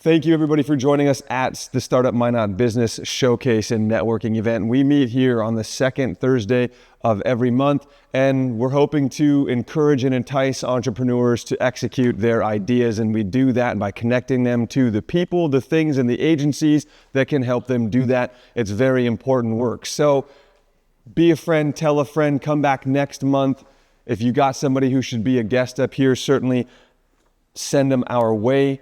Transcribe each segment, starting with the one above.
Thank you everybody for joining us at the Start Up Minot Business Showcase and Networking event. We meet here on the second Thursday of every month, and we're hoping to encourage and entice entrepreneurs to execute their ideas, and we do that by connecting them to the people, the things, and the agencies that can help them do that. It's very important work. So be a friend, tell a friend, come back next month. If you got somebody who should be a guest up here, certainly send them our way.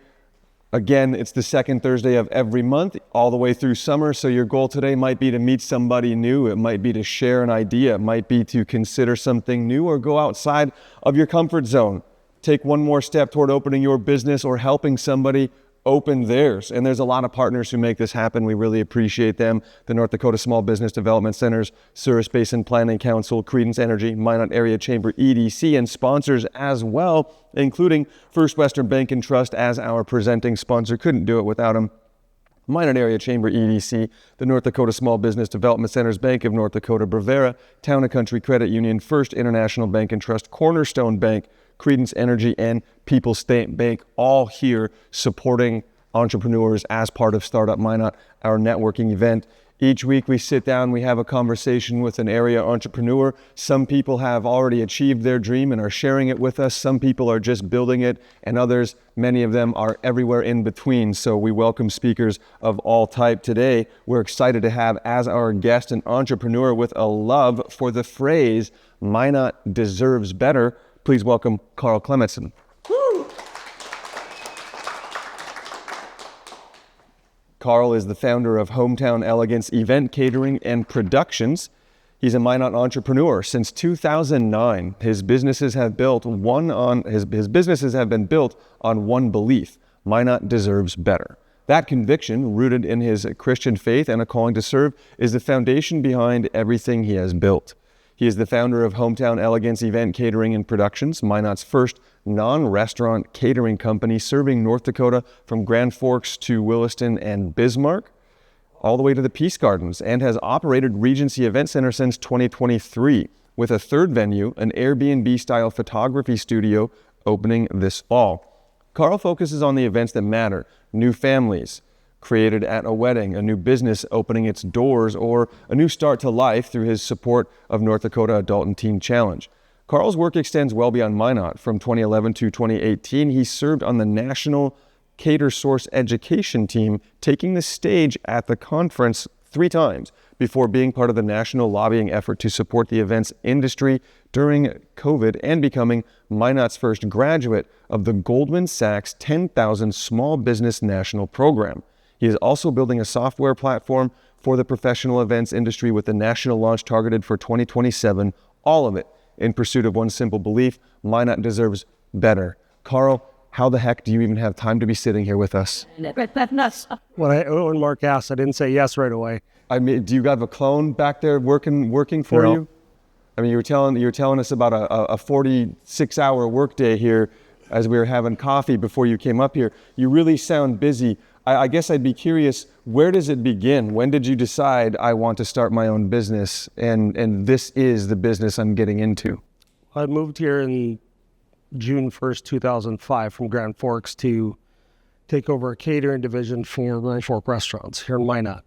Again, it's the second Thursday of every month, all the way through summer. So your goal today might be to meet somebody new. It might be to share an idea. It might be to consider something new or go outside of your comfort zone. Take one more step toward opening your business or helping somebody open theirs. And there's a lot of partners who make this happen. We really appreciate them. The North Dakota Small Business Development Centers, Souris Basin Planning Council, Credence Energy, Minot Area Chamber EDC, and sponsors as well, including First Western Bank and Trust as our presenting sponsor. Couldn't do it without them. Minot Area Chamber EDC, the North Dakota Small Business Development Centers, Bank of North Dakota, Brevera, Town and Country Credit Union, First International Bank and Trust, Cornerstone Bank, Credence Energy, and People's State Bank, all here supporting entrepreneurs as part of Startup Minot, our networking event. Each week we sit down, we have a conversation with an area entrepreneur. Some people have already achieved their dream and are sharing it with us. Some people are just building it, and others, many of them, are everywhere in between. So we welcome speakers of all type today. We're excited to have as our guest an entrepreneur with a love for the phrase, Minot deserves better. Please welcome Carl Clemetson. Carl is the founder of Hometown Elegance Event Catering and Productions. He's a Minot entrepreneur. Since 2009, his businesses have been built on one belief: Minot deserves better. That conviction, rooted in his Christian faith and a calling to serve, is the foundation behind everything he has built. He is the founder of Hometown Elegance Event Catering and Productions, Minot's first non-restaurant catering company serving North Dakota from Grand Forks to Williston and Bismarck, all the way to the Peace Gardens, and has operated Regency Event Center since 2023, with a third venue, an Airbnb-style photography studio, opening this fall. Carl focuses on the events that matter: new families created at a wedding, a new business opening its doors, or a new start to life through his support of North Dakota Adult and Teen Challenge. Carl's work extends well beyond Minot. From 2011 to 2018, he served on the National Cater Source Education Team, taking the stage at the conference 3 times before being part of the national lobbying effort to support the events industry during COVID and becoming Minot's first graduate of the Goldman Sachs 10,000 Small Business National Program. He is also building a software platform for the professional events industry with a national launch targeted for 2027, all of it in pursuit of one simple belief: Minot deserves better. Carl, how the heck do you even have time to be sitting here with us? When Mark asked, I didn't say yes right away. I mean, do you have a clone back there working for you? I mean, you were telling us about a 46-hour workday here as we were having coffee before you came up here. You really sound busy. I guess I'd be curious, where does it begin? When did you decide, I want to start my own business, and this is the business I'm getting into? I moved here in June 1st, 2005 from Grand Forks to take over a catering division for Royal Fork restaurants here in Minot.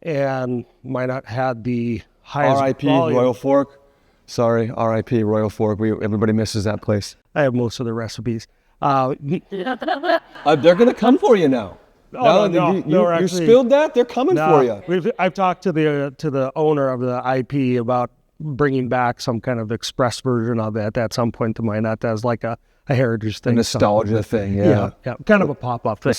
And Minot had the highest R.I.P. volume. Royal Fork. Sorry, R.I.P. Royal Fork. Everybody misses that place. I have most of the recipes. They're going to come for you now. You spilled that? They're coming for you. I've talked to the owner of the IP about bringing back some kind of express version of it at some point to Minot as like a heritage thing. A nostalgia thing, yeah. Kind of a pop-up thing.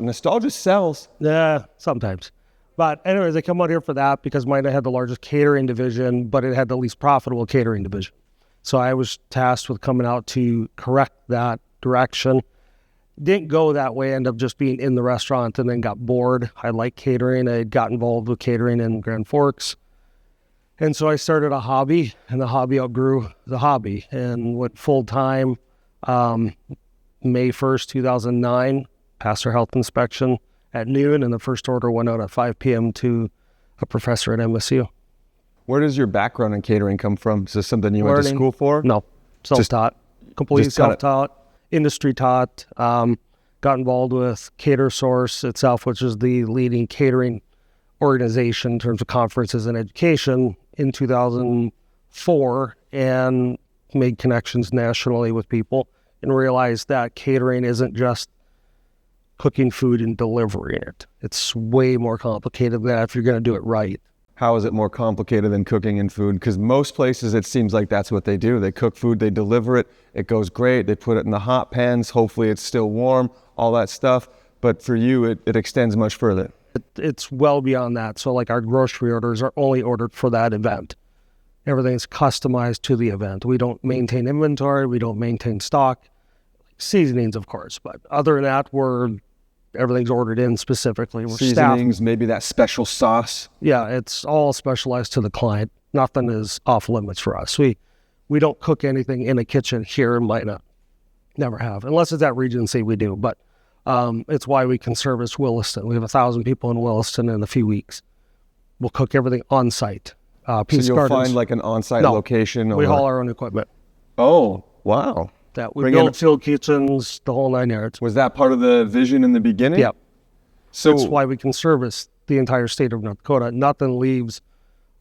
Nostalgia sells. Yeah, sometimes. But anyways, I come out here for that because Minot had the largest catering division, but it had the least profitable catering division. So I was tasked with coming out to correct that direction. Didn't go that way, ended up just being in the restaurant, and then got bored. I like catering. I got involved with catering in Grand Forks. And so I started a hobby, and the hobby outgrew the hobby and went full-time May 1st, 2009, passed our health inspection at noon, and the first order went out at 5 p.m. to a professor at MSU. Where does your background in catering come from? Is this something you went to school for? No, self-taught, completely self-taught, industry taught. got involved with CaterSource itself, which is the leading catering organization in terms of conferences and education in 2004, and made connections nationally with people and realized that catering isn't just cooking food and delivering it. It's way more complicated than that if you're going to do it right. How is it more complicated than cooking and food? Because most places it seems like that's what they do. They cook food, they deliver it, it goes great, they put it in the hot pans, hopefully it's still warm, all that stuff. But for you, it extends much further. It's well beyond that. So like our grocery orders are only ordered for that event. Everything's customized to the event. We don't maintain inventory, we don't maintain stock, seasonings of course, but other than that, everything's ordered in specifically. We're Seasonings, staffed. maybe that special sauce. Yeah, it's all specialized to the client. Nothing is off limits for us. We don't cook anything in a kitchen here in Minot. Never have. Unless it's at Regency, we do. But it's why we can service Williston. We have 1,000 people in Williston in a few weeks. We'll cook everything on site. So you'll find like an on-site location? We haul our own equipment. Oh, wow. That we build field kitchens, the whole 9 yards. Was that part of the vision in the beginning? Yep. So that's why we can service the entire state of North Dakota. Nothing leaves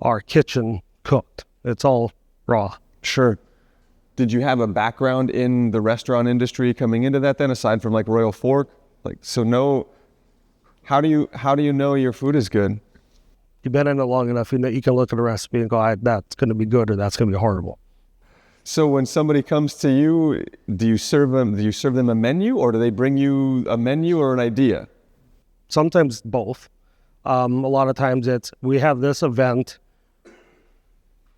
our kitchen cooked. It's all raw. Sure. Did you have a background in the restaurant industry coming into that then, aside from like Royal Fork? How do you know your food is good? You've been in it long enough, you can look at a recipe and go, that's going to be good or that's going to be horrible. So when somebody comes to you, do you serve them a menu, or do they bring you a menu or an idea? Sometimes both. A lot of times we have this event.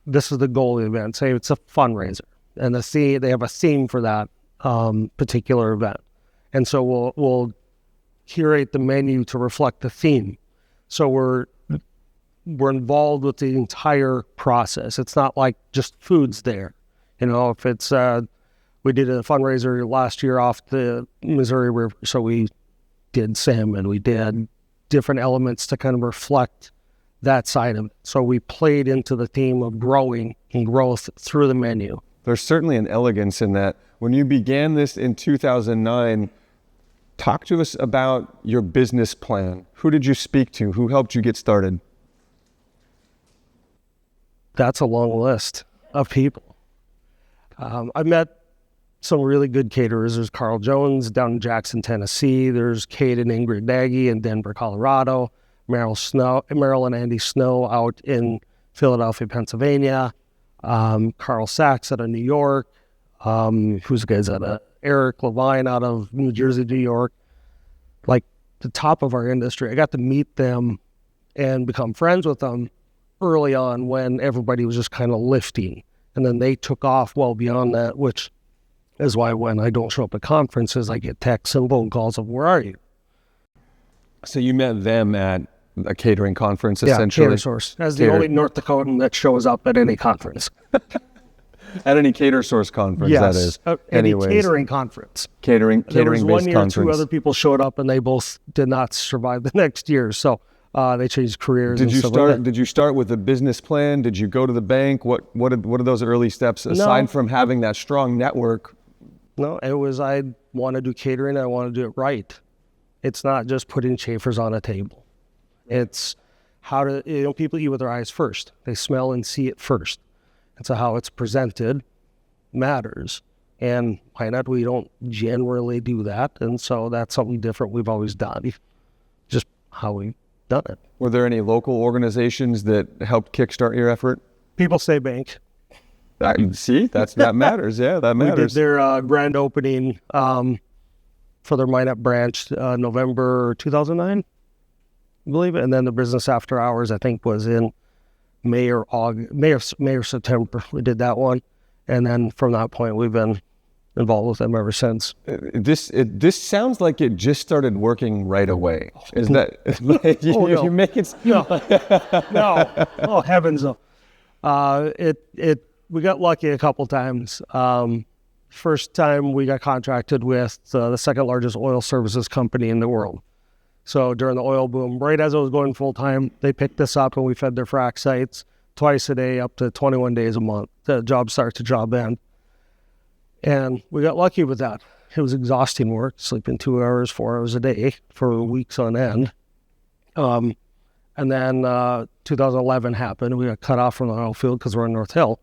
This is the goal of the event. Say it's a fundraiser, and they have a theme for that particular event, and so we'll curate the menu to reflect the theme. So we're involved with the entire process. It's not like just food's there. If it's, we did a fundraiser last year off the Missouri River, so we did salmon, we did different elements to kind of reflect that side of it. So we played into the theme of growing and growth through the menu. There's certainly an elegance in that. When you began this in 2009, talk to us about your business plan. Who did you speak to? Who helped you get started? That's a long list of people. I met some really good caterers. There's Carl Jones down in Jackson, Tennessee. There's Kate and Ingrid Nagy in Denver, Colorado. Meryl and Andy Snow out in Philadelphia, Pennsylvania. Carl Sachs out of New York. Who's the guys out of Eric Levine out of New Jersey, New York. Like the top of our industry. I got to meet them and become friends with them early on when everybody was just kind of lifting. And then they took off well beyond that, which is why when I don't show up at conferences, I get texts and phone calls of, where are you? So you met them at a catering conference, essentially? Yeah, CaterSource. As the only North Dakotan that shows up at any conference. At any CaterSource conference, yes, that is. Any catering conference. Catering-based there was 1 year, conference. 2 other people showed up, and they both did not survive the next year. So they changed careers. Did you start with a business plan? Did you go to the bank? What are those early steps aside from having that strong network? No, it was I want to do catering. I want to do it right. It's not just putting chafers on a table. It's how to people eat with their eyes first. They smell and see it first. And so how it's presented matters. And why not? We don't generally do that, and so that's something different we've always done. Just how we've done it. Were there any local organizations that helped kickstart your effort? People Say Bank. See, that matters. Yeah, that matters. We did their grand opening for their Minot branch November 2009, I believe it. And then the business after hours, I think, was in May or September. We did that one, and then from that point, we've been involved with them ever since. This sounds like it just started working right away. Is that you make it? No. Oh heavens no. We got lucky a couple times. First time we got contracted with the second largest oil services company in the world. So during the oil boom, right as I was going full time, they picked us up and we fed their frac sites twice a day, up to 21 days a month, the job start to job end. And we got lucky with that. It was exhausting work, sleeping 2 hours, 4 hours a day for weeks on end. And then 2011 happened. We got cut off from the oil field because we're in North Hill.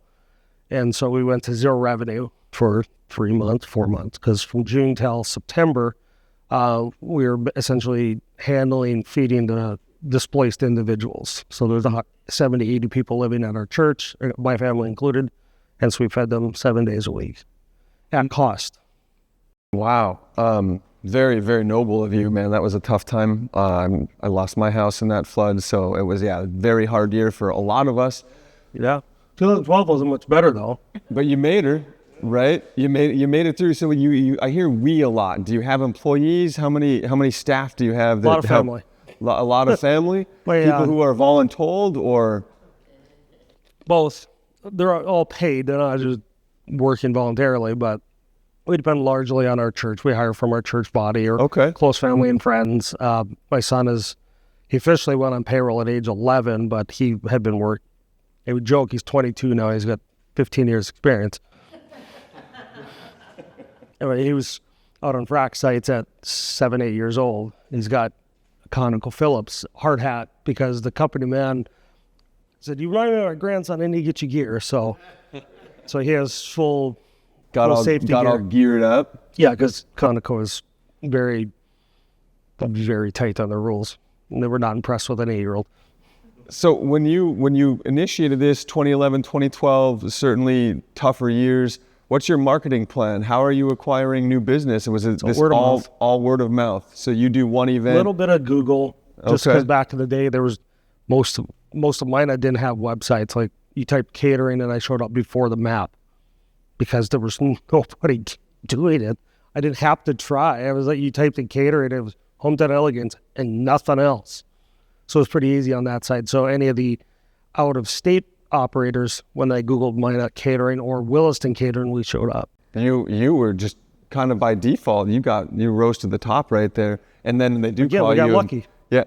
And so we went to zero revenue for 3 months, 4 months, because from June till September, we were essentially feeding the displaced individuals. So there's 70, 80 people living at our church, my family included, and so we fed them 7 days a week at cost. Wow. Very, very noble of you, man. That was a tough time. I lost my house in that flood, so it was, a very hard year for a lot of us. Yeah. 2012 wasn't much better, though. But you made her, right? You made it through. So I hear we a lot. Do you have employees? How many staff do you have? A lot of family. A lot of family? Well, people who are voluntold or? Both. They're all paid. They're not just working voluntarily, but we depend largely on our church. We hire from our church body or close family and friends. My son he officially went on payroll at age 11, but he had been working. It would joke, he's 22 now. He's got 15 years experience. Anyway, he was out on frac sites at 7, 8 years old. He's got a ConocoPhillips hard hat because the company man said, "You run into our grandson, and he get you gear." So he has full safety gear. All geared up. Yeah, because Conoco is very, very tight on their rules. And they were not impressed with an 8-year-old. So when you initiated this, 2011, 2012, certainly tougher years. What's your marketing plan? How are you acquiring new business? Was it this all word of mouth? So you do one event? A little bit of Google, just because back in the day there was most of mine. I didn't have websites. Like you typed catering and I showed up before the map because there was nobody doing it. I didn't have to try. I was like, you typed in catering, it was Hometown Elegance and nothing else. So it's pretty easy on that side. So any of the out-of-state operators, when they Googled Minot Catering or Williston Catering, we showed up. You were just kind of by default. You rose to the top right there. And then they do call you. We got lucky. Yeah.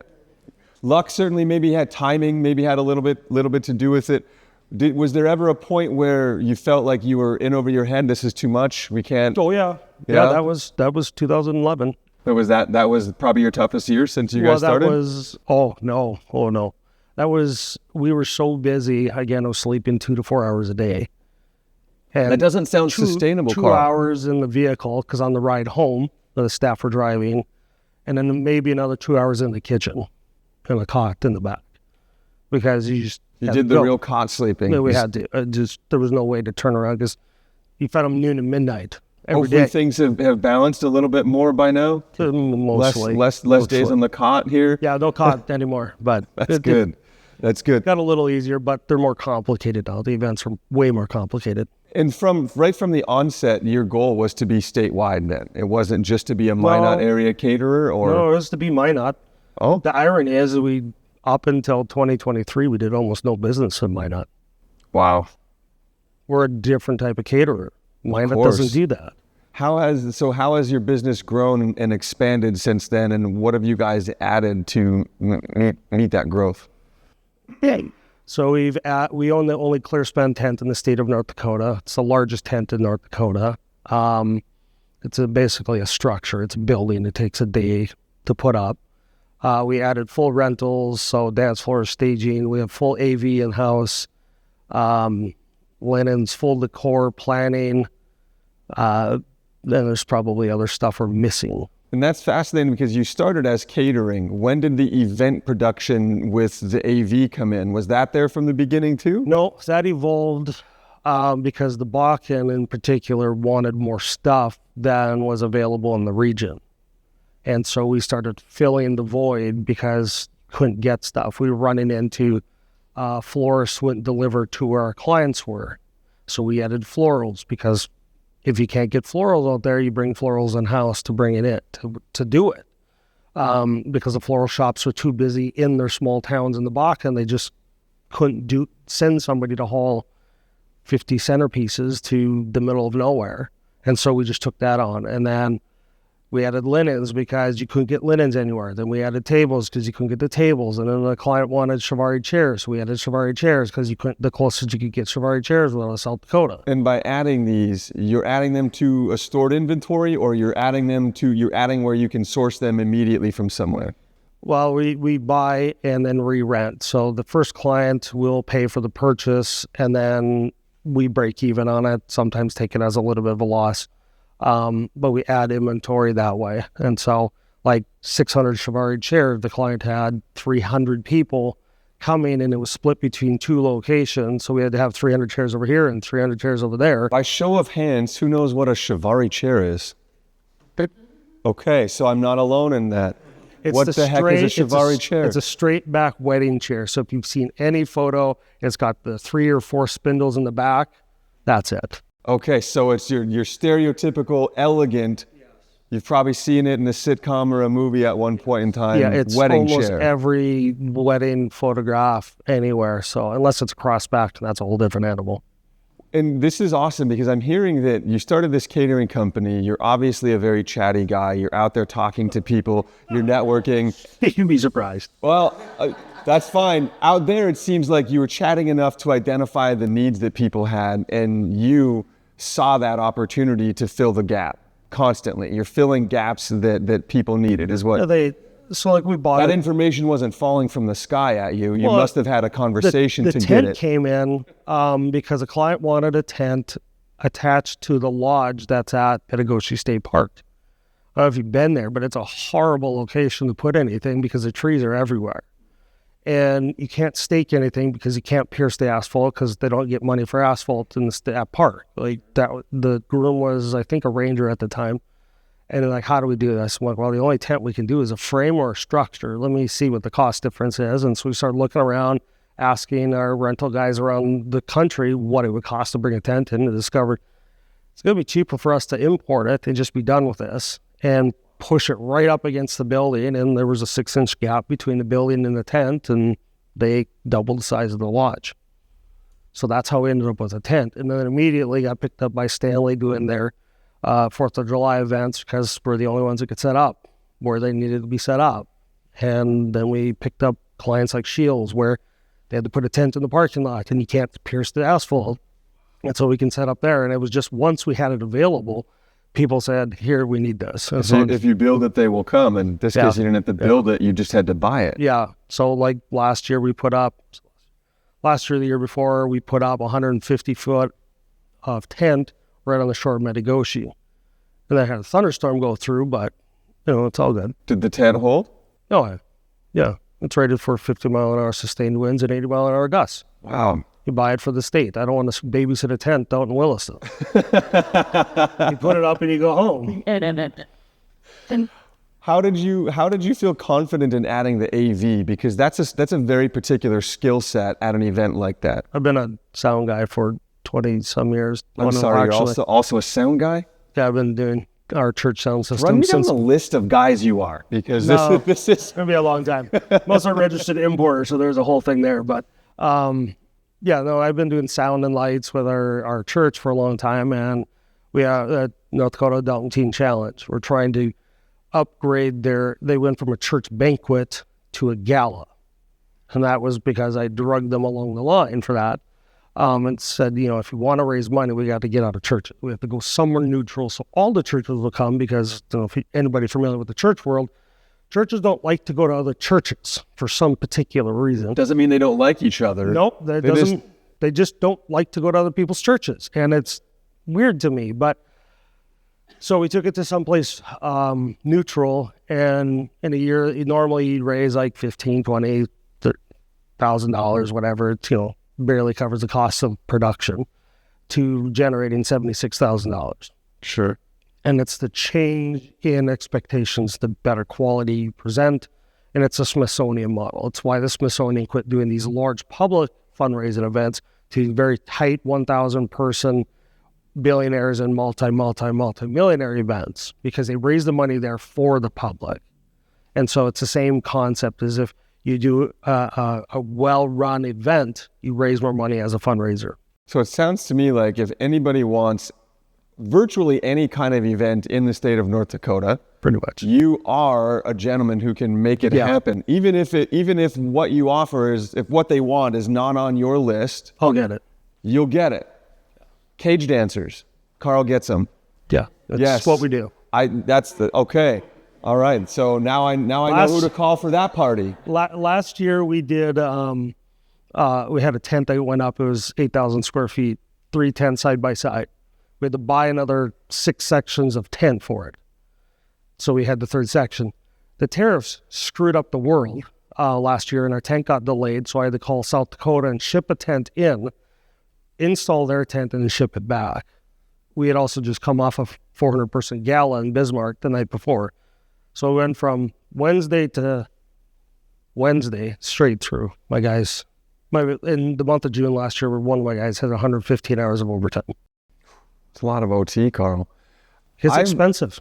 Luck certainly maybe had timing, maybe had a little bit to do with it. Was there ever a point where you felt like you were in over your head? This is too much. We can't. Oh, yeah. Yeah, that was 2011. That was probably your toughest year since you guys started? Oh no. We were so busy. Again, I was sleeping 2 to 4 hours a day. And that doesn't sound sustainable, Two Carl. hours in the vehicle, because on the ride home, the staff were driving, and then maybe another 2 hours in the kitchen, in the cot in the back. Because you did the real cot sleeping. Yeah, we had to. There was no way to turn around, because you fed them noon and midnight. Hopefully things have balanced a little bit more by now. Mostly. Less days on the cot here. Yeah, no cot anymore. But That's good. That's good. Got a little easier, but they're more complicated now. The events are way more complicated. And right from the onset, your goal was to be statewide then. It wasn't just to be a Minot area caterer, or no, it was to be Minot. Oh, the irony is up until 2023, we did almost no business in Minot. Wow. We're a different type of caterer. Minot doesn't do that. How has your business grown and expanded since then, and what have you guys added to meet that growth? So we own the only clear span tent in the state of North Dakota. It's the largest tent in North Dakota. It's basically a structure. It's a building. It takes a day to put up. We added full rentals, so dance floor, staging. We have full AV in-house, linens, full decor, planning. Then there's probably other stuff we're missing. And that's fascinating because you started as catering. When did the event production with the AV come in? Was that there from the beginning too? No, that evolved because the Bakken in particular wanted more stuff than was available in the region. And so we started filling the void because couldn't get stuff. We were running into florists wouldn't deliver to where our clients were. So we added florals because if you can't get florals out there, you bring florals in-house to bring it in, to do it. Because the floral shops were too busy in their small towns in the Bakken, they just couldn't send somebody to haul 50 centerpieces to the middle of nowhere. And so we just took that on. And then We added linens because you couldn't get linens anywhere. Then we added tables because you couldn't get the tables. And then the client wanted Chiavari chairs. So we added Chiavari chairs because you couldn't. The closest you could get Chiavari chairs was South Dakota. And by adding these, you're adding them to a stored inventory, or you're adding where you can source them immediately from somewhere? Well, we buy and then re-rent. So the first client will pay for the purchase, and then we break even on it, sometimes take it as a little bit of a loss. But we add inventory that way. And so like 600 Chiavari chairs, the client had 300 people coming, and it was split between 2 locations. So we had to have 300 chairs over here and 300 chairs over there. By show of hands, who knows what a Chiavari chair is? Okay, so I'm not alone in that. What the heck is a Chiavari chair? It's a straight back wedding chair. So if you've seen any photo, it's got the 3 or 4 spindles in the back. That's it. Okay, so it's your stereotypical elegant. Yes. You've probably seen it in a sitcom or a movie at one point in time. Yeah, it's wedding almost chair. Every wedding photograph anywhere. So unless it's cross-backed, that's a whole different animal. And this is awesome because I'm hearing that you started this catering company. You're obviously a very chatty guy. You're out there talking to people. You're networking. You'd be surprised. Well, that's fine. Out there, it seems like you were chatting enough to identify the needs that people had, and you saw that opportunity to fill the gap constantly. You're filling gaps that people needed is what. So like we bought that information wasn't falling from the sky at you. You must have had a conversation to get it. The tent came in because a client wanted a tent attached to the lodge that's at Pedagogy State Park. I don't know if you've been there, but it's a horrible location to put anything because the trees are everywhere. And you can't stake anything because you can't pierce the asphalt because they don't get money for asphalt in that park. Like that, the groom was, I think, a ranger at the time. And they're like, how do we do this? I'm like, well, the only tent we can do is a frame or a structure. Let me see what the cost difference is. And so we started looking around, asking our rental guys around the country what it would cost to bring a tent in, and discovered it's going to be cheaper for us to import it and just be done with this and push it right up against the building. And there was a 6-inch gap between the building and the tent, and they doubled the size of the lodge. So that's how we ended up with a tent. And then immediately got picked up by Stanley doing their 4th of July events because we're the only ones that could set up where they needed to be set up. And then we picked up clients like Shields where they had to put a tent in the parking lot and you can't pierce the asphalt. And so we can set up there. And it was just once we had it available, people said, here, we need this. And so if you build it, they will come. And this case, you didn't have to build it. You just had to buy it. Yeah. So like last year, the year before, we put up 150 foot of tent right on the shore of Metagoshi. And then had a thunderstorm go through, but, it's all good. Did the tent hold? Oh, yeah. It's rated for 50 mile an hour sustained winds and 80 mile an hour gusts. Wow. You buy it for the state. I don't want to babysit a tent out in Williston. You put it up and you go home. How did you feel confident in adding the AV? Because that's a very particular skill set at an event like that. I've been a sound guy for 20 some years. I'm sorry, you're also a sound guy? Yeah, I've been doing our church sound system. Run me down the list of guys you are, because this is going to be a long time. Most are registered importers, so there's a whole thing there. But I've been doing sound and lights with our church for a long time, and we have a North Dakota Adult and Teen Challenge. We're trying to upgrade they went from a church banquet to a gala. And that was because I drugged them along the line for that. And said, if you want to raise money, we got to get out of church. We have to go somewhere neutral. So all the churches will come because, if anybody familiar with the church world, churches don't like to go to other churches for some particular reason. Doesn't mean they don't like each other. Nope, they just don't like to go to other people's churches. And it's weird to me. But so we took it to someplace neutral. And in a year, normally you'd raise like $15,000, $20,000, $30,000, whatever. It's, barely covers the cost of production, to generating $76,000. Sure. And it's the change in expectations, the better quality you present, and it's a Smithsonian model. It's why the Smithsonian quit doing these large public fundraising events to very tight 1,000 person billionaires and multi-millionaire events, because they raise the money there for the public. And so it's the same concept as if you do a well-run event, you raise more money as a fundraiser. So it sounds to me like if anybody wants virtually any kind of event in the state of North Dakota, pretty much. You are a gentleman who can make it happen. Even if what you offer if what they want is not on your list, I'll get it. You'll get it. Cage dancers. Carl gets them. Yeah. That's what we do. Okay. All right. So now I know who to call for that party. Last year we did, we had a tent that went up. It was 8,000 square feet, 3 tents side by side. We had to buy another 6 sections of tent for it. So we had the 3rd section. The tariffs screwed up the world last year, and our tent got delayed. So I had to call South Dakota and ship a tent in, install their tent, and then ship it back. We had also just come off a 400-person gala in Bismarck the night before. So we went from Wednesday to Wednesday straight through. My guys, in the month of June last year, one of my guys had 115 hours of overtime. It's a lot of OT, Carl. It's expensive.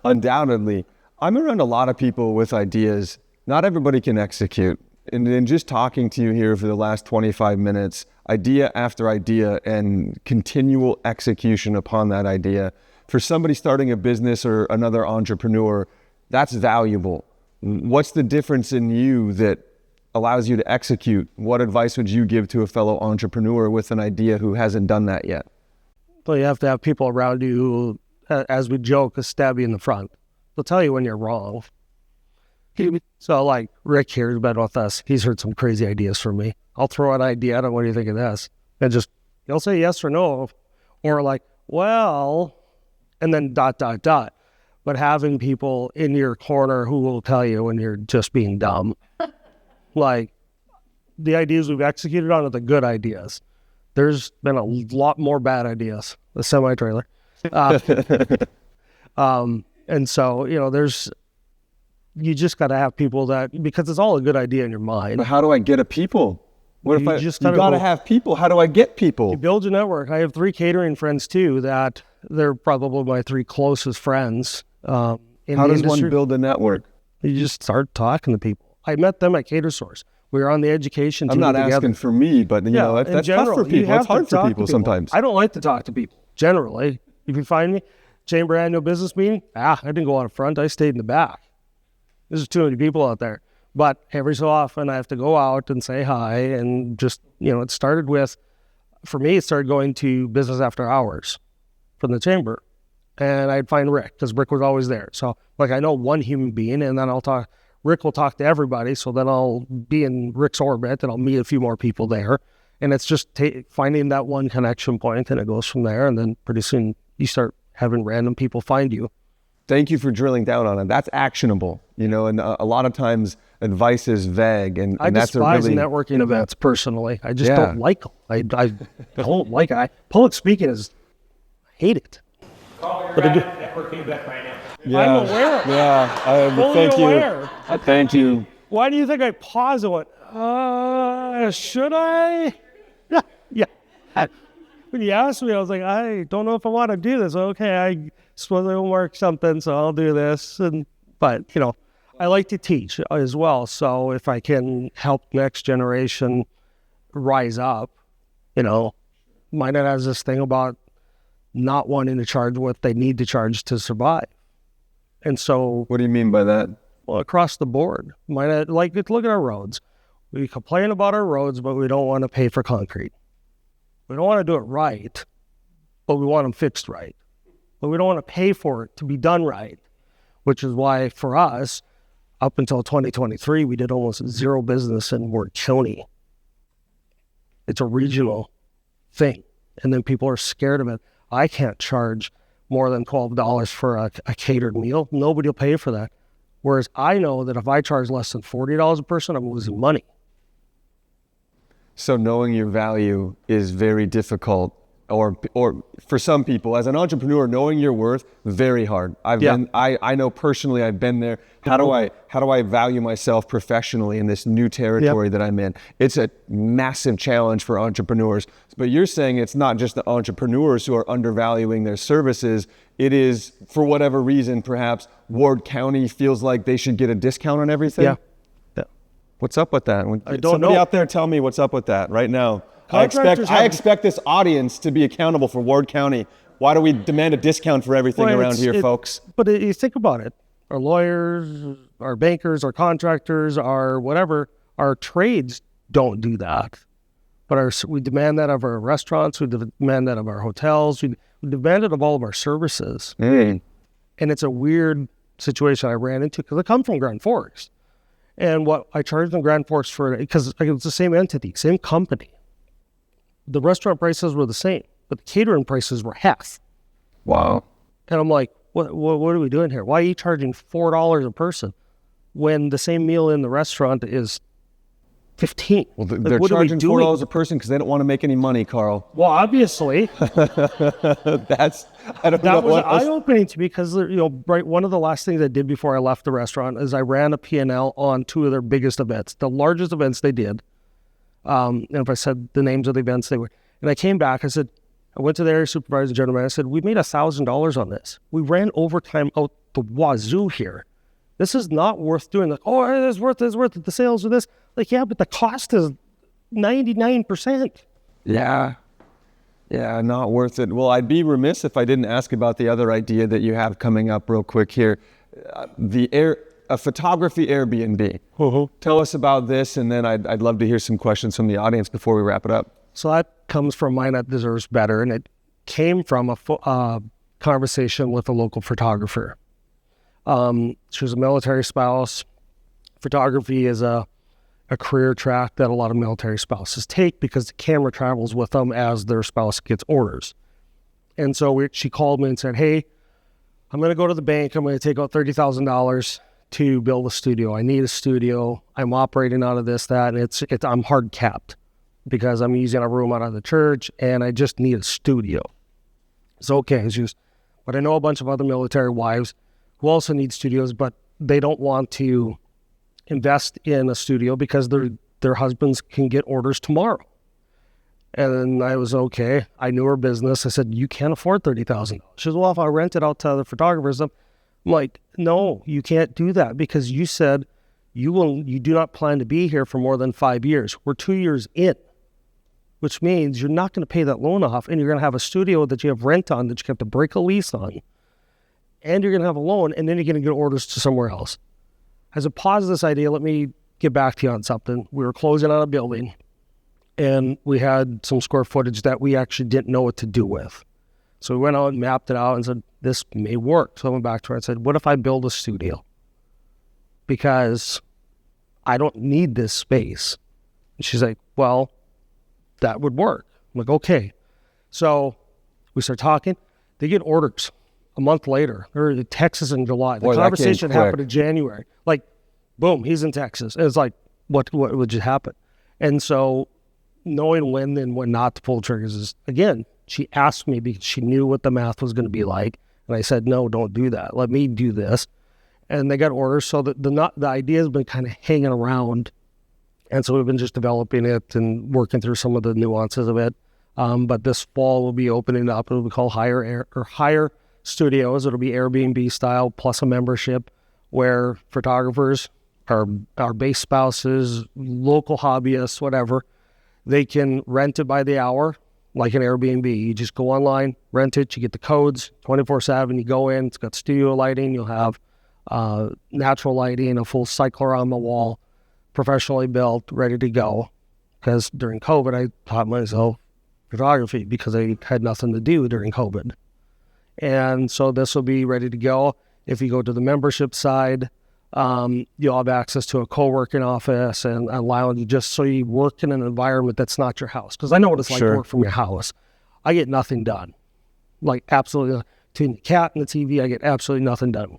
Undoubtedly. I'm around a lot of people with ideas. Not everybody can execute. And in just talking to you here for the last 25 minutes, idea after idea and continual execution upon that idea. For somebody starting a business or another entrepreneur, that's valuable. What's the difference in you that allows you to execute? What advice would you give to a fellow entrepreneur with an idea who hasn't done that yet? Well, you have to have people around you who, as we joke, stab you in the front. They'll tell you when you're wrong. So like Rick here has been with us. He's heard some crazy ideas from me. I'll throw an idea at him. What do you think of this? And just, he'll say yes or no. Or like, well, and then ... But having people in your corner who will tell you when you're just being dumb. Like, the ideas we've executed on are the good ideas. There's been a lot more bad ideas. The semi-trailer. And so, you just got to have people that, because it's all a good idea in your mind. But how do I get a people? What You if just you got to have people? How do I get people? You build your network. I have 3 catering friends too that they're probably my 3 closest friends. In How the does industry. one build a network? You just start talking to people. I met them at Cater Source. We were on the education team I'm not together. asking for me, but that's general, tough for you people. have It's to hard for talk to people sometimes. I don't like to talk to people, generally. If you find me, chamber annual business meeting, I didn't go out front. I stayed in the back. There's too many people out there. But every so often I have to go out and say hi and just, it started with, for me, it started going to business after hours from the chamber. And I'd find Rick because Rick was always there. So like I know one human being and then Rick will talk to everybody. So then I'll be in Rick's orbit and I'll meet a few more people there. And it's just finding that one connection point and it goes from there. And then pretty soon you start having random people find you. Thank you for drilling down on it. That's actionable, and a lot of times advice is vague. And I that's despise networking events personally. I just don't like them. I don't like it. Public speaking I hate it. Carl, you're at a networking event right now. Yeah, I'm aware. Yeah, Fully thank aware. you. Thank you. Why do you think I paused and went, should I? Yeah. When you asked me, I was like, I don't know if I want to do this. Okay, I suppose I will work something, so I'll do this. But I like to teach as well. So if I can help next generation rise up, Minot has this thing about not wanting to charge what they need to charge to survive. And so... What do you mean by that? Well, across the board. Minot, look at our roads. We complain about our roads, but we don't want to pay for concrete. We don't want to do it right, but we want them fixed right. But we don't want to pay for it to be done right, which is why for us, up until 2023, we did almost zero business in Ward County. It's a regional thing. And then people are scared of it. I can't charge more than $12 for a catered meal. Nobody will pay for that. Whereas I know that if I charge less than $40 a person, I'm losing money. So knowing your value is very difficult, or for some people, as an entrepreneur, knowing your worth, very hard. I know personally, I've been there. How do I value myself professionally in this new territory that I'm in? It's a massive challenge for entrepreneurs. But you're saying it's not just the entrepreneurs who are undervaluing their services. It is, for whatever reason, perhaps Ward County feels like they should get a discount on everything. Yeah. What's up with that? I don't Somebody know. out there tell me what's up with that right now. I Contractors expect this audience to be accountable for Ward County. Why do we demand a discount for everything around here, folks? But you think about it. Our lawyers, our bankers, our contractors, our whatever, our trades don't do that. But we demand that of our restaurants, we demand that of our hotels, we demand it of all of our services. And it's a weird situation I ran into because I come from Grand Forks. And what I charged in Grand Forks for, because it's the same entity, same company. The restaurant prices were the same, but the catering prices were half. Wow. And I'm like, what are we doing here? Why are you charging $4 a person when the same meal in the restaurant is $15? Well, they're charging $4 a person because they don't want to make any money, Carl. Well, obviously. That was eye-opening to me because, right, one of the last things I did before I left the restaurant is I ran a P&L on two of their biggest events, the largest events they did. And if I said the names of the events they were, and I came back, I went to the area supervisor, general manager, I said, we made $1,000 on this. We ran overtime out the wazoo here. This is not worth doing. Like, oh, it's worth it. The sales are this. Like, yeah, but the cost is 99%. Yeah, not worth it. Well, I'd be remiss if I didn't ask about the other idea that you have coming up real quick here. A photography Airbnb. Tell us about this, and then I'd love to hear some questions from the audience before we wrap it up. So that comes from Minot Deserves Better, and it came from a conversation with a local photographer. She was a military spouse. Photography is a career track that a lot of military spouses take because the camera travels with them as their spouse gets orders. And so she called me and said, hey, I'm going to go to the bank. I'm going to take out $30,000 to build a studio. I need a studio. I'm operating out of this, that, and I'm hard capped because I'm using a room out of the church and I just need a studio. So, okay, but I know a bunch of other military wives who also need studios, but they don't want to invest in a studio because their husbands can get orders tomorrow. And I was okay. I knew her business. I said, you can't afford $30,000. She says, well, if I rent it out to other photographers, I'm like, no, you can't do that because you said you do not plan to be here for more than 5 years. We're 2 years in, which means you're not going to pay that loan off and you're going to have a studio that you have rent on that you have to break a lease on. And you're going to have a loan, and then you're going to get orders to somewhere else. As a pause this idea, let me get back to you on something. We were closing on a building, and we had some square footage that we actually didn't know what to do with. So we went out and mapped it out and said, this may work. So I went back to her and said, what if I build a studio? Because I don't need this space. And she's like, well, that would work. I'm like, okay. So we start talking. They get orders a month later. They're in Texas in July. The conversation happened in January. Like, boom, he's in Texas. And it's like, what would just happen? And so knowing when and when not to pull triggers is, again, she asked me because she knew what the math was going to be like. And I said, no, don't do that. Let me do this. And they got orders. So the idea has been kind of hanging around. And so we've been just developing it and working through some of the nuances of it. But this fall we'll be opening up. It'll be called Hire Studios. It'll be Airbnb-style plus a membership where photographers, our base spouses, local hobbyists, whatever, they can rent it by the hour like an Airbnb. You just go online, rent it, you get the codes 24/7. You go in, it's got studio lighting. You'll have natural lighting, a full cycler on the wall, professionally built, ready to go. Because during COVID, I taught myself photography because I had nothing to do during COVID. And so this will be ready to go. If you go to the membership side, you'll have access to a co-working office and a lounge just so you work in an environment that's not your house. Because I know what it's like to work from your house. I get nothing done. Like absolutely, between the cat and the TV, I get absolutely nothing done.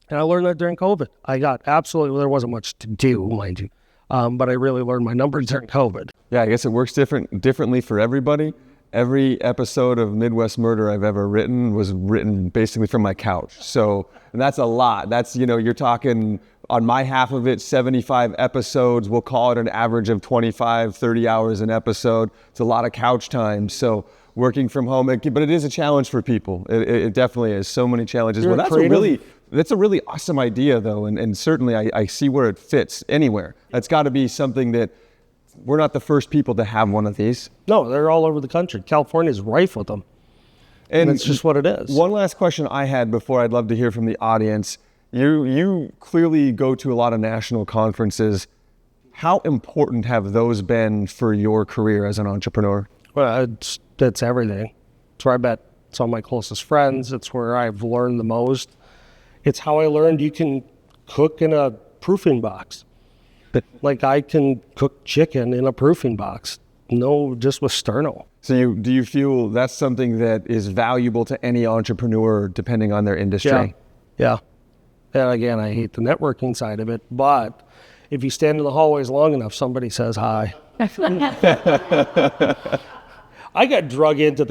And I learned that during COVID. There wasn't much to do, mind you. But I really learned my numbers during COVID. Yeah, I guess it works differently for everybody. Every episode of Midwest Murder I've ever written was written basically from my couch. So, and that's a lot. That's, you're talking on my half of it, 75 episodes. We'll call it an average of 25, 30 hours an episode. It's a lot of couch time. So working from home, but it is a challenge for people. It definitely is. So many challenges. Well, that's a really awesome idea though. And certainly I see where it fits anywhere. That's got to be something that we're not the first people to have one of these. No, they're all over the country. California is rife with them. And it's just what it is. One last question I had before I'd love to hear from the audience. You clearly go to a lot of national conferences. How important have those been for your career as an entrepreneur? Well, it's everything. It's where I met some of my closest friends. It's where I've learned the most. It's how I learned you can cook in a proofing box. Like I can cook chicken in a proofing box. No, just with sterno. So do you feel that's something that is valuable to any entrepreneur depending on their industry? Yeah. And again, I hate the networking side of it, but if you stand in the hallways long enough, somebody says hi. I got drug into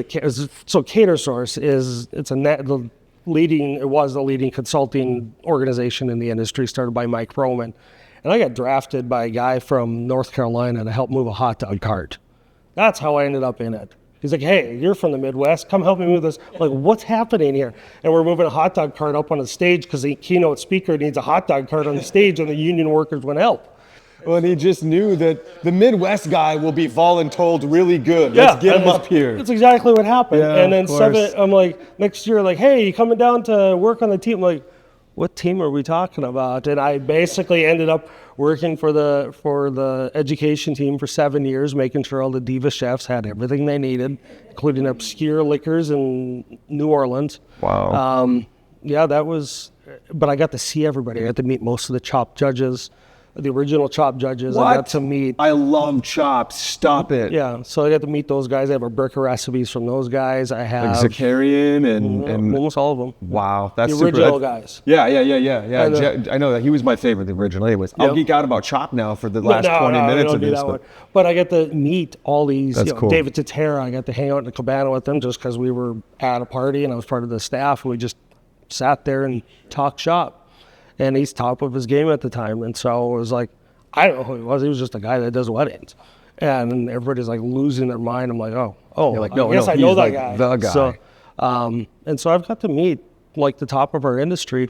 so CaterSource was the leading consulting organization in the industry, started by Mike Roman. And I got drafted by a guy from North Carolina to help move a hot dog cart. That's how I ended up in it. He's like, hey, you're from the Midwest. Come help me move this. I'm like, what's happening here? And we're moving a hot dog cart up on the stage because the keynote speaker needs a hot dog cart on the stage and the union workers want help. Well, and he just knew that the Midwest guy will be voluntold really good. Let's get him up here. That's exactly what happened. Yeah, and then I'm like, next year, like, hey, you coming down to work on the team? I'm like, what team are we talking about? And I basically ended up working for the education team for 7 years, making sure all the diva chefs had everything they needed, including obscure liquors in New Orleans. Wow. Yeah, but I got to see everybody. I got to meet most of the Chopped judges. The original Chopped judges. What? I got to meet. I love Chopped. Stop it. Yeah, so I got to meet those guys. I have a brick of recipes from those guys. I have like Zakarian and almost all of them. Wow, that's the original guys. Yeah. I know that he was my favorite, the original. Anyways, I'll geek out about Chopped now for the last 20 minutes of this. But I get to meet all these. That's cool. David Tatera. I got to hang out in the cabana with them just because we were at a party and I was part of the staff. And we just sat there and talked shop. And he's top of his game at the time, and so it was like, I don't know who he was. He was just a guy that does weddings. And everybody's like losing their mind. I'm like, I guess I know that guy. The guy. So, and so I've got to meet like the top of our industry,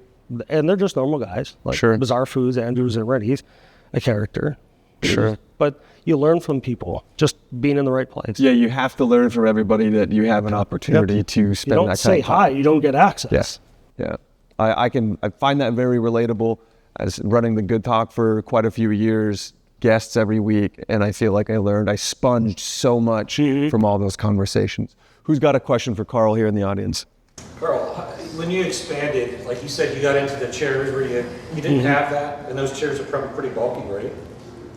and they're just normal guys. Like Sure. Bizarre Foods, Andrews and Red. He's a character. Sure. But you learn from people just being in the right place. Yeah, you have to learn from everybody that you have an opportunity to spend that kind of time. You don't say hi, you don't get access. Yes. Yeah. I find that very relatable as running the Good Talk for quite a few years, guests every week, and I feel like I sponged so much from all those conversations. Who's got a question for Carl here in the audience? Carl, when you expanded, like you said, you got into the chairs where you didn't have that, and those chairs are probably pretty bulky, right?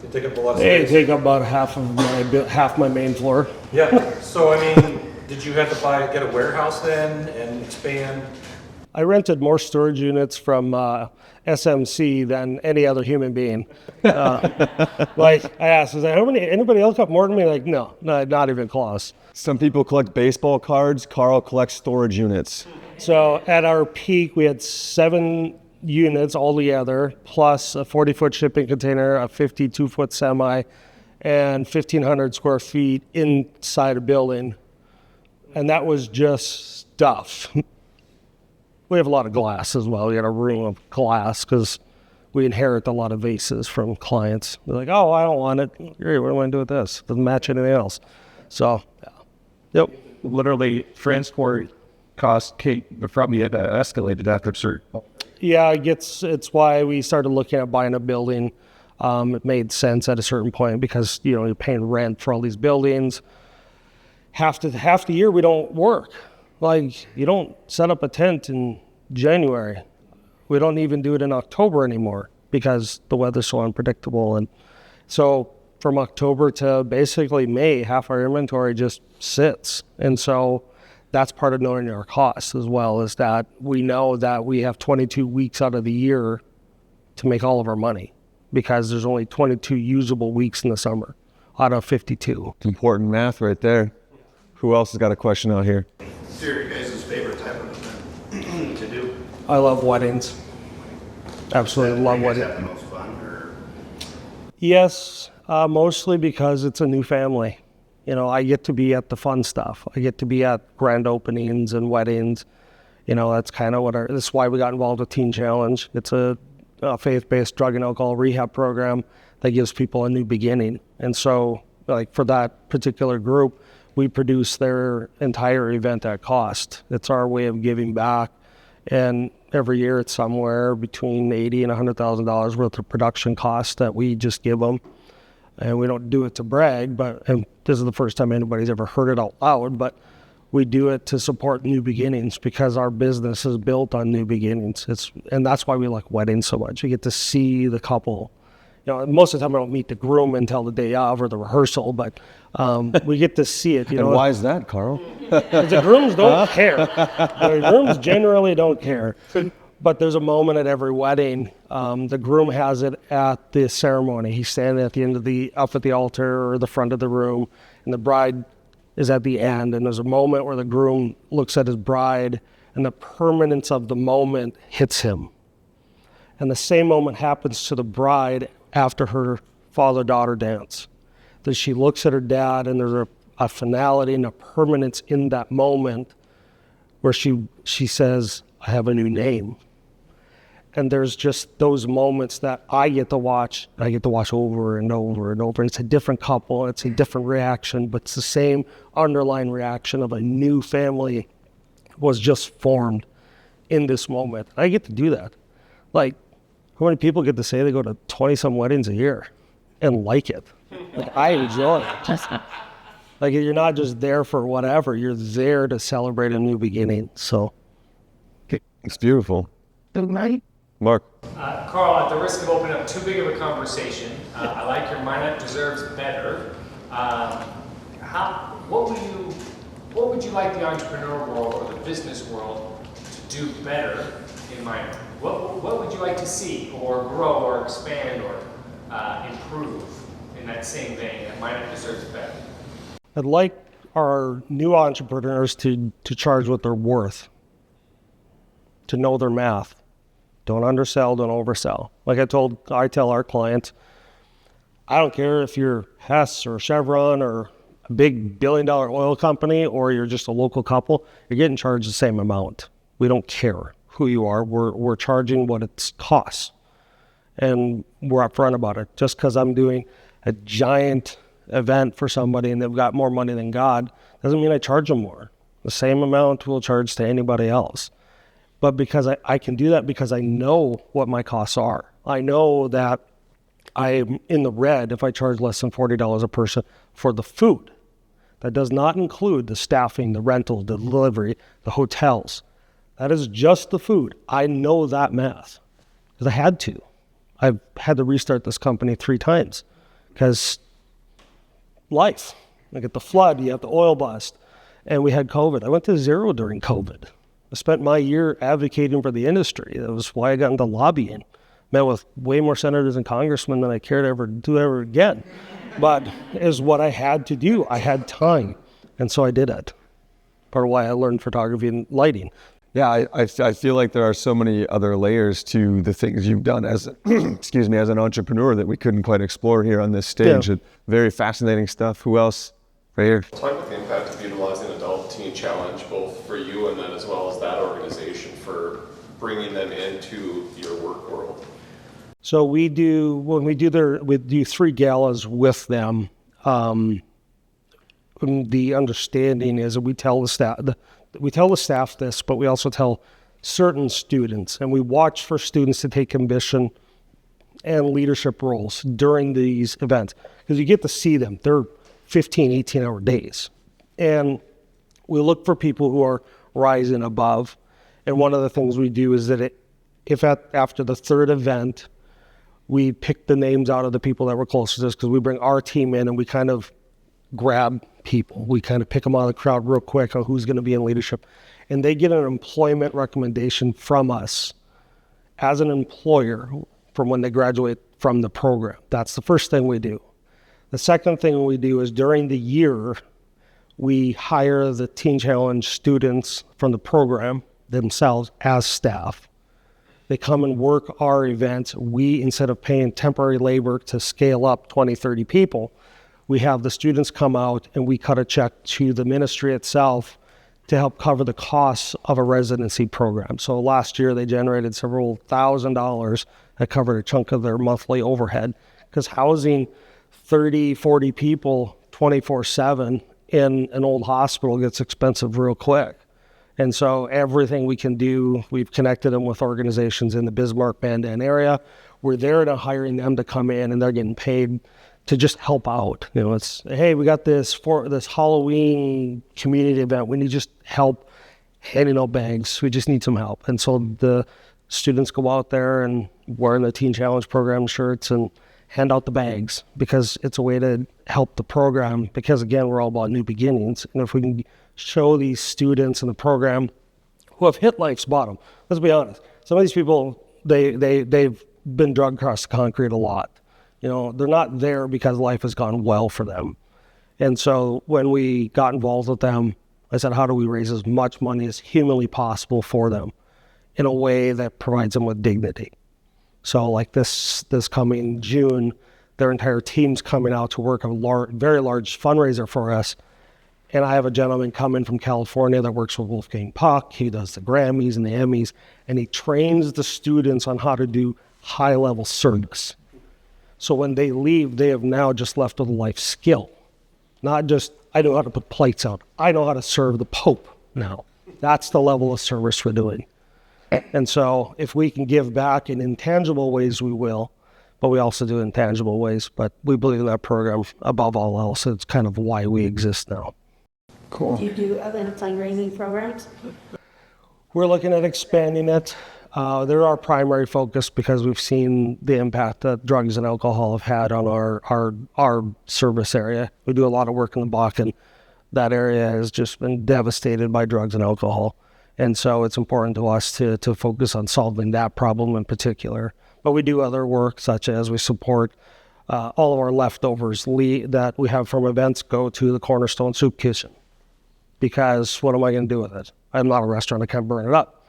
They take up a lot of space. They take up about half my main floor. Yeah. So I mean, did you have to get a warehouse then and expand? I rented more storage units from SMC than any other human being. Like I asked, is there anybody else got more than me? Like, no, not even close. Some people collect baseball cards. Carl collects storage units. So at our peak, we had 7 units all together, plus a 40-foot shipping container, a 52-foot semi, and 1,500 square feet inside a building. And that was just stuff. We have a lot of glass as well. We got a room of glass because we inherit a lot of vases from clients. They're like, oh, I don't want it. Great, what am I going to do with this? Doesn't match anything else. So, yeah. Yep. Literally, transport costs probably had escalated after a certain. Yeah, it's why we started looking at buying a building. It made sense at a certain point because, you're paying rent for all these buildings. Half the year we don't work. Like, you don't set up a tent in January. We don't even do it in October anymore because the weather's so unpredictable. And so from October to basically May, half our inventory just sits. And so that's part of knowing our costs as well, is that we know that we have 22 weeks out of the year to make all of our money because there's only 22 usable weeks in the summer out of 52. It's important math right there. Who else has got a question out here? What's your guys' favorite type of event to do? I love weddings. Absolutely love weddings. Have the most fun, or? Yes, mostly because it's a new family. I get to be at the fun stuff. I get to be at grand openings and weddings. That's kind of that's why we got involved with Teen Challenge. It's a faith-based drug and alcohol rehab program that gives people a new beginning. And so, like for that particular group, we produce their entire event at cost. It's our way of giving back. And every year it's somewhere between $80,000 and $100,000 worth of production costs that we just give them. And we don't do it to brag, and this is the first time anybody's ever heard it out loud, but we do it to support new beginnings because our business is built on new beginnings. And that's why we like weddings so much. We get to see the couple. Most of the time I don't meet the groom until the day of or the rehearsal, but we get to see it. And why is that, Carl? The grooms don't care. The grooms generally don't care. But there's a moment at every wedding. The groom has it at the ceremony. He's standing at the end up at the altar or the front of the room, and the bride is at the end. And there's a moment where the groom looks at his bride, and the permanence of the moment hits him. And the same moment happens to the bride after her father-daughter dance. That she looks at her dad, and there's a finality and a permanence in that moment where she says, "I have a new name." And there's just those moments that I get to watch. I get to watch over and over and over. It's a different couple. It's a different reaction, but it's the same underlying reaction of a new family was just formed in this moment. I get to do that. Like, how many people get to say they go to 20-some weddings a year and like it? Like, I enjoy it. Like, you're not just there for whatever. You're there to celebrate a new beginning. So, It's beautiful. Good night. Mark. Carl, at the risk of opening up too big of a conversation, I like your Minot deserves better. What would you like the entrepreneurial world or the business world to do better in Minot? What would you like to see or grow or expand or improve in that same vein that Minot deserves better? I'd like our new entrepreneurs to charge what they're worth, to know their math. Don't undersell, don't oversell. Like I tell our clients, I don't care if you're Hess or Chevron or a big billion-dollar oil company or you're just a local couple, you're getting charged the same amount. We don't care who you are. We're charging what it costs. And we're upfront about it. Just because I'm doing a giant event for somebody and they've got more money than God doesn't mean I charge them more. The same amount we'll charge to anybody else. But because I can do that because I know what my costs are. I know that I'm in the red if I charge less than $40 a person for the food. That does not include the staffing, the rental, the delivery, the hotels. That is just the food. I know that math because I had to. I've had to restart this company 3 times because life. Like at the flood, you have the oil bust, and we had COVID. I went to zero during COVID. I spent my year advocating for the industry. That was why I got into lobbying. Met with way more senators and congressmen than I care to ever do ever again. But is what I had to do. I had time, and so I did it. Part of why I learned photography and lighting. Yeah, I feel like there are so many other layers to the things you've done as, excuse me, as an entrepreneur that we couldn't quite explore here on this stage. Yeah. Very fascinating stuff. Who else? Right here. Talk about the impact of utilizing Adult Teen Challenge, both for you and then as well as that organization for bringing them into your work world. So we do 3 galas with them. The understanding is that we tell the staff this, but we also tell certain students, and we watch for students to take ambition and leadership roles during these events because you get to see them. They're 15, 18-hour days. And we look for people who are rising above. And one of the things we do is that after the 3rd event, we pick the names out of the people that were closest to us because we bring our team in and we kind of grab people. We kind of pick them out of the crowd real quick on who's going to be in leadership. And they get an employment recommendation from us as an employer from when they graduate from the program. That's the first thing we do. The second thing we do is during the year, we hire the Teen Challenge students from the program themselves as staff. They come and work our events. We, instead of paying temporary labor to scale up 20, 30 people, we have the students come out and we cut a check to the ministry itself to help cover the costs of a residency program. So last year they generated several $1,000s that covered a chunk of their monthly overhead because housing 30, 40 people 24/7 in an old hospital gets expensive real quick. And so everything we can do, we've connected them with organizations in the Bismarck, Mandan area. We're there to hiring them to come in, and they're getting paid to just help out. You know, it's, hey, we got this Halloween community event. We need just help handing out bags. We just need some help. And so the students go out there and wearing the Teen Challenge program shirts and hand out the bags, because it's a way to help the program, because again, we're all about new beginnings. And if we can show these students in the program who have hit life's bottom, let's be honest, some of these people, they've been drugged across the concrete a lot. You know, they're not there because life has gone well for them. And so when we got involved with them, I said, how do we raise as much money as humanly possible for them in a way that provides them with dignity? So like this coming June, their entire team's coming out to work a very large fundraiser for us. And I have a gentleman coming from California that works with Wolfgang Puck. He does the Grammys and the Emmys, and he trains the students on how to do high-level service. So when they leave, they have now just left with a life skill. Not just, I know how to put plates out. I know how to serve the Pope now. That's the level of service we're doing. And so if we can give back in intangible ways, we will, but we also do intangible ways. But we believe in that program above all else. It's kind of why we exist now. Cool. Do you do other fundraising programs? We're looking at expanding it. They're our primary focus because we've seen the impact that drugs and alcohol have had on our service area. We do a lot of work in the Bakken. That area has just been devastated by drugs and alcohol. And so it's important to us to focus on solving that problem in particular. But we do other work, such as we support all of our leftovers that we have from events go to the Cornerstone Soup Kitchen. Because what am I going to do with it? I'm not a restaurant, I can't burn it up.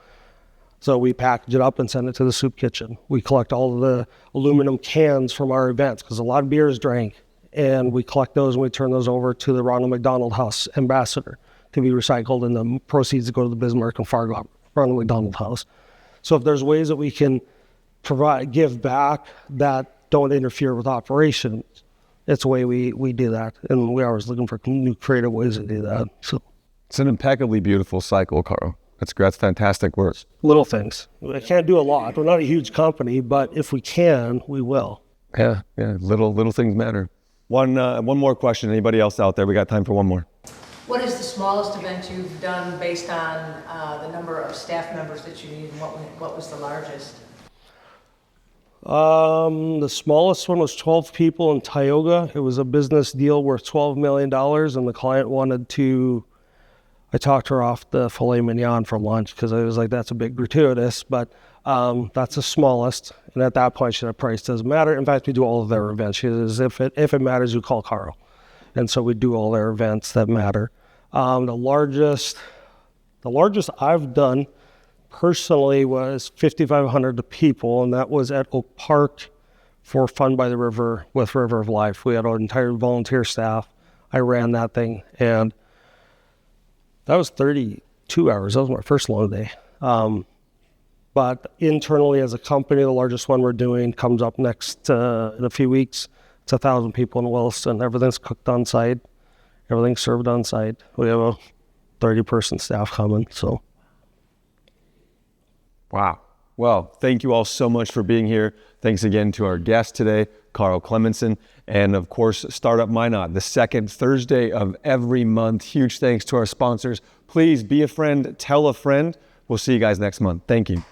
So we package it up and send it to the soup kitchen. We collect all of the aluminum cans from our events, because a lot of beer is drank. And we collect those and we turn those over to the Ronald McDonald House Ambassador to be recycled, and the proceeds to go to the Bismarck and Fargo Ronald McDonald House. So if there's ways that we can give back that don't interfere with operations, it's a way we do that. And we're always looking for new creative ways to do that. So It's an impeccably beautiful cycle, Carl. That's fantastic work. little things. I can't do a lot. We're not a huge company, but if we can, we will. Yeah. Little things matter. One more question. Anybody else out there? We got time for one more. What is the smallest event you've done based on the number of staff members that you need, and what was the largest? The smallest one was 12 people in Tioga. It was a business deal worth $12 million, and the client wanted to, I talked her off the filet mignon for lunch because I was like, that's a bit gratuitous, but that's the smallest. And at that point, she said, price doesn't matter. In fact, we do all of their events. She says, if it matters, you call Carl. And so we do all their events that matter. The largest I've done personally was 5,500 people, and that was at Oak Park for Fun by the River with River of Life. We had an entire volunteer staff. I ran that thing, and that was 32 hours. That was my first long day. But internally as a company, the largest one we're doing comes up next in a few weeks. It's 1,000 people in Williston. Everything's cooked on site. Everything's served on site. We have a 30-person staff coming, so. Wow. Well, thank you all so much for being here. Thanks again to our guest today, Carl Clemetson, and of course, Startup Minot, the second Thursday of every month. Huge thanks to our sponsors. Please be a friend, tell a friend. We'll see you guys next month. Thank you.